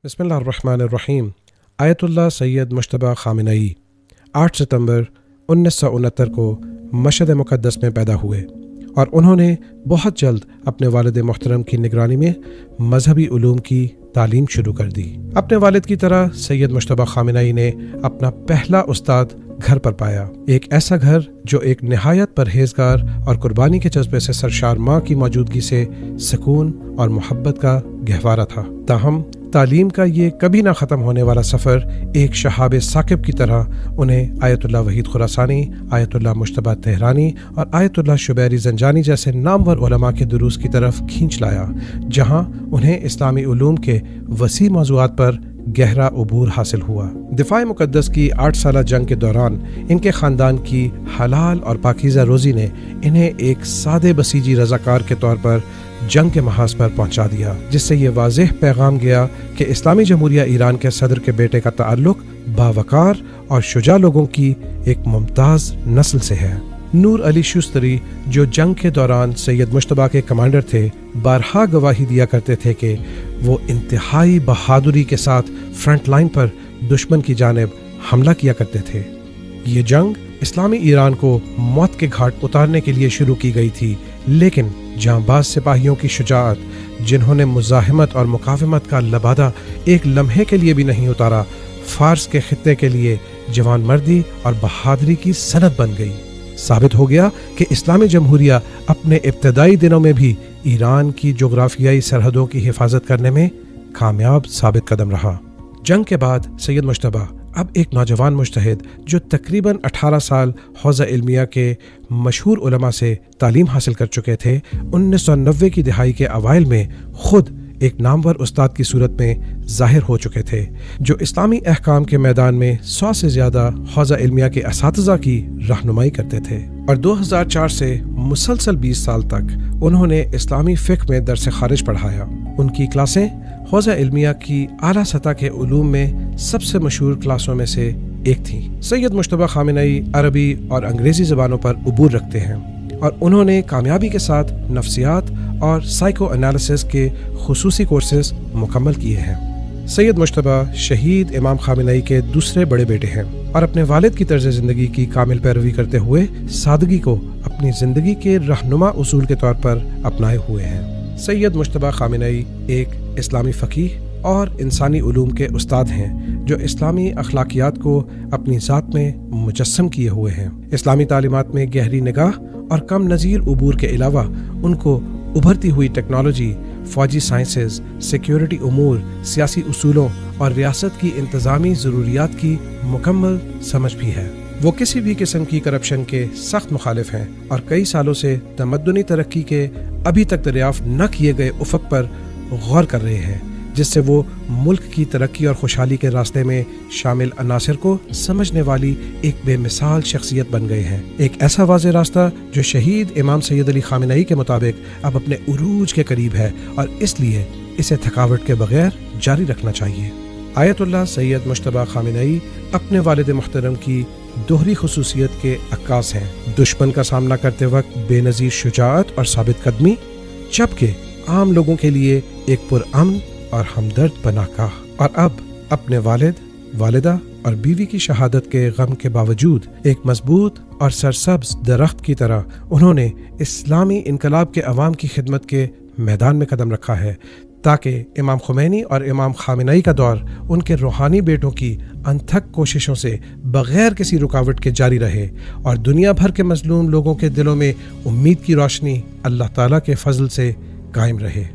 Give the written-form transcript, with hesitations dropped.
बिस्मिल्लाहिर्रहमानिर्रहीम। Ayatollah Syed Mushtaba Khamenei 8 सितंबर 1969 को Mashhad मुक़द्दस में पैदा हुए और उन्होंने बहुत जल्द अपने वालिद मोहतरम की निगरानी में मजहबी उलूम की तालीम शुरू कर दी। अपने वालिद की तरह सैयद मुश्तबा खामेनेई ने अपना पहला उस्ताद घर पर पाया, एक ऐसा घर जो एक निहायत परहेजगार और कुर्बानी के जज्बे से सरशार माँ की मौजूदगी से सुकून और मोहब्बत का गहवारा था। ताहम तालीम का ये कभी ना ख़त्म होने वाला सफ़र एक शहाब साकिब की तरह उन्हें आयतुल्लाह वहीद खुरासानी, आयतुल्लाह मुश्तबा तेहरानी और आयतुल्लाह शुबैरी ज़ंजानी जैसे नामवर उलमा के दुरूस की तरफ खींच लाया, जहाँ उन्हें इस्लामी उलूम के वसी मौज़ूआत पर गहरा उबूर हासिल हुआ। दिफाए मुक़द्दस की 8 साला जंग के दौरान इनके ख़ानदान की हलाल और पाकीज़ा रोज़ी ने इन्हें एक सादे बसीजी रज़ाकार के तौर पर जंग के महाज पर पहुंचा दिया, जिससे ये वाज़ेह पैगाम गया कि इस्लामी जमहूरिया ईरान के सदर के बेटे का ताल्लुक बावकार और शुजा लोगों की एक मुमताज़ नस्ल से है। नूर अली शुस्तरी, जो जंग के दौरान सैयद मुश्तबा के कमांडर थे, बारहा गवाही दिया करते थे कि वो इंतहाई बहादुरी के साथ फ्रंट लाइन पर दुश्मन की जानिब हमला किया करते थे। ये जंग इस्लामी ईरान को मौत के घाट उतारने के लिए शुरू की गई थी, लेकिन जांबाज सिपाहियों की शुजाअत, जिन्होंने मुजाहिमत और मुकावमत का लबादा एक लम्हे के लिए भी नहीं उतारा, फारस के खित्ते के लिए जवान मर्दी और बहादुरी की सनद बन गई। साबित हो गया कि इस्लामी जमहूरिया अपने इब्तदाई दिनों में भी ईरान की जोग्राफियाई सरहदों की हिफाजत करने में कामयाब साबित कदम रहा। जंग के बाद सैयद मुश्तबा अब एक नौजवान मुज्तहिद, जो तकरीबन 18 साल हौज़ा इल्मिया के मशहूर उलमा से तालीम हासिल कर चुके थे, 1990 की दिहाई के अवाइल में खुद एक नामवर उस्ताद की सूरत में जाहिर हो चुके थे, जो इस्लामी अहकाम के मैदान में 100 से ज़्यादा हौज़ा इल्मिया के असातिज़ा की रहनुमाई करते थे। और 2004 से मुसलसल 20 साल तक उन्होंने इस्लामी फ़िक़्ह में दर्स खारिज पढ़ाया। उनकी क्लासें हौज़ा इल्मिया की आला सतह के उलूम में सबसे मशहूर क्लासों में से एक थी। सैयद मुश्तबा खामेनेई अरबी और अंग्रेज़ी ज़बानों पर उबूर रखते हैं और उन्होंने कामयाबी के साथ नफ्सियात और साइको एनालिसिस के खुसूसी कोर्सेज मुकम्मल किए हैं। सैयद मुश्तबा शहीद इमाम खामेनेई के दूसरे बड़े बेटे हैं और अपने वालिद की तर्ज ज़िंदगी की कामिल पैरवी करते हुए सादगी को अपनी ज़िंदगी के रहनुमा उसूल के तौर पर अपनाए हुए हैं। सैयद मुश्तबा खामेनेई एक इस्लामी फ़कीह और इंसानी उलूम के उस्ताद हैं, जो इस्लामी अखलाकियात को अपनी ज़ात में मुजस्सम किए हुए हैं। इस्लामी तालीमात में गहरी निगाह और कम नज़ीर उबूर के अलावा उनको उभरती हुई टेक्नोलॉजी, फ़ौजी साइंसेज, सिक्योरिटी उमूर, सियासी उसूलों और रियासत की इंतज़ामी ज़रूरियात की मुकम्मल समझ भी है। वो किसी भी किस्म की करप्शन के सख्त मुखालिफ हैं और कई सालों से तमद्दुनी तरक्की के अभी तक दरियाफ्त न किए गए उफ़क़ पर गौर कर रहे हैं, जिससे वो मुल्क की तरक्की और खुशहाली के रास्ते में शामिल अनासिर को समझने वाली एक बेमिसाल शख्सियत बन गए हैं। एक ऐसा वाज़ेह रास्ता जो शहीद इमाम सैयद अली खामेनेई के मुताबिक अब अपने उरूज के करीब है और इसलिए इसे थकावट के बगैर जारी रखना चाहिए। आयतुल्लाह सैयद मुश्तबा खामेनेई अपने वालिद मुहतरम की दोहरी खुसूसियत के अक्कास हैं। दुश्मन का सामना करते वक्त बेनज़ीर शुजाअत और साबित कदमी, जबकि आम लोगों के लिए एक पुरअमन और हमदर्द पनाहगाह। और अब अपने वालिद, वालिदा और बीवी की शहादत के गम के बावजूद एक मजबूत और सरसब्ज दरख्त की तरह उन्होंने इस्लामी इनकलाब के अवाम की खिदमत के मैदान में कदम रखा है, ताकि इमाम खुमैनी और इमाम खामेनेई का दौर उनके रूहानी बेटों की अनथक कोशिशों से बग़ैर किसी रुकावट के जारी रहे और दुनिया भर के मजलूम लोगों के दिलों में उम्मीद की रोशनी अल्लाह ताला के फजल से कायम रहे।